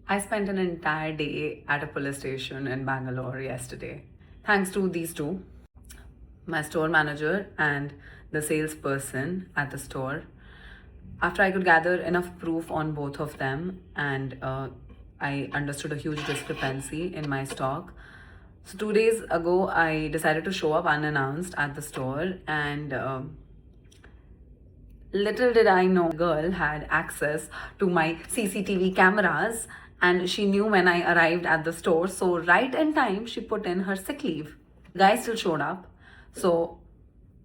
I spent an entire day at a police station in Bangalore yesterday. Thanks to these two, my store manager and the salesperson at the store. After I could gather enough proof on both of them, and I understood a huge discrepancy in my stock. So 2 days ago, I decided to show up unannounced at the store, and little did I know, the girl had access to my CCTV cameras, and she knew when I arrived at the store. So right in time, she put in her sick leave. The guy still showed up. So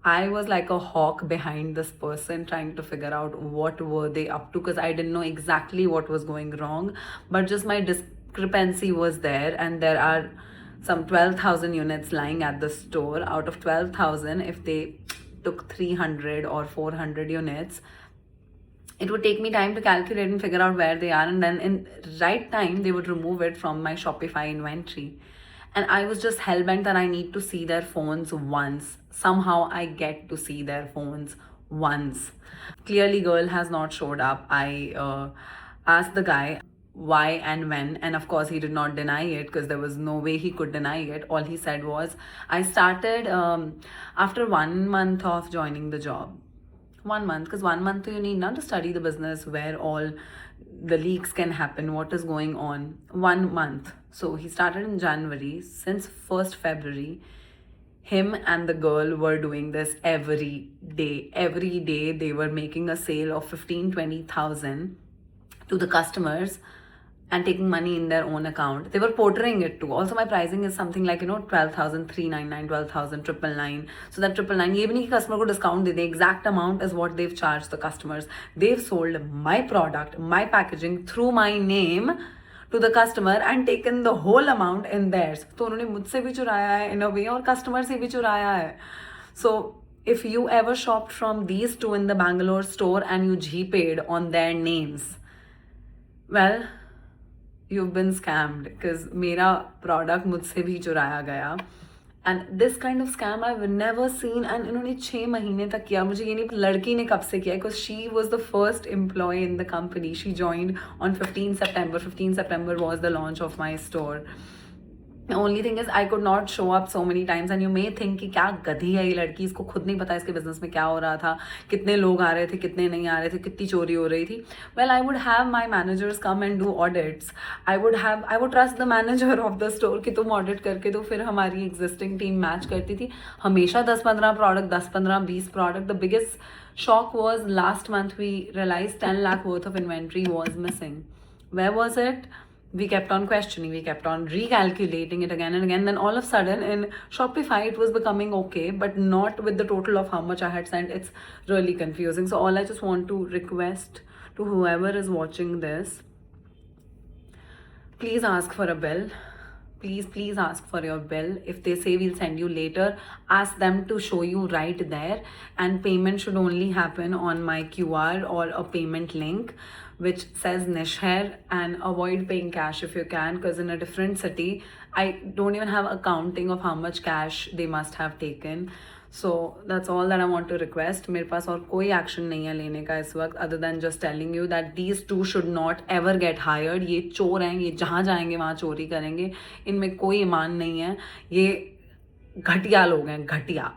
I was like a hawk behind this person trying to figure out what were they up to, because I didn't know exactly what was going wrong, but just my discrepancy was there, and there are some 12,000 units lying at the store. Out of 12,000, if they took 300 or 400 units, it would take me time to calculate and figure out where they are, and then in right time they would remove it from my Shopify inventory. And I was just hell-bent that I need to see their phones once. Somehow I get to see their phones once. Clearly girl has not showed up. I asked the guy why and when, and of course he did not deny it, because there was no way he could deny it. All he said was, I started after 1 month of joining the job. 1 month, because 1 month you need not to study the business, where all the leaks can happen, what is going on. 1 month. So he started in January. Since 1st February, him and the girl were doing this every day. Every day they were making a sale of 15-20,000 to the customers and taking money in their own account. They were portraying it too. Also, my pricing is something like 12,399, 12,000, 999. So that 999, ये भी नहीं कि customer को discount they they. Exact amount is what they've charged the customers. They've sold my product, my packaging through my name to the customer and taken the whole amount in theirs. तो उन्होंने मुझसे भी चुराया है in a way, और customer से भी चुराया है. So if you ever shopped from these two in the Bangalore store and you G-paid on their names, well, you've been scammed, because मेरा product मुझसे भी चुराया गया. And this kind of scam I've never seen. And इन्होंने 6 महीने तक किया. मुझे ये नहीं लड़की ने कब से किया, because she was the first employee in the company. She joined on 15 September. 15 September was the launch of my store. The only thing is I could not show up so many times, and you may think कि क्या गधी है ये लड़की, इसको खुद नहीं पता इसके बिजनेस में क्या हो रहा था, कितने लोग आ रहे थे, कितने नहीं आ रहे थे, कितनी चोरी हो रही थी. Well, I would have my managers come and do audits. I would trust the manager of the store कि तुम audit करके दो. फिर हमारी existing team match करती थी. हमेशा 10-15 product, 10-15-20 product. The biggest shock was last month we realized 10 lakh worth of inventory was missing. Where was it? We kept on questioning, we kept on recalculating it again and again. Then all of a sudden in Shopify it was becoming okay, but not with the total of how much I had sent. It's really confusing. So all I just want to request to whoever is watching this, please ask for a bill. Please ask for your bill. If they say we'll send you later, ask them to show you right there, and payment should only happen on my QR or a payment link which says Nishher, and avoid paying cash if you can, because in a different city I don't even have accounting of how much cash they must have taken. So that's all that I want to request. मेरे पास और कोई action नहीं है लेने का इस वक्त, other than just telling you that these two should not ever get hired. ये चोर हैं, ये जहाँ जाएंगे वहाँ चोरी करेंगे, इनमें कोई ईमान नहीं है, ये घटिया लोग हैं, घटिया.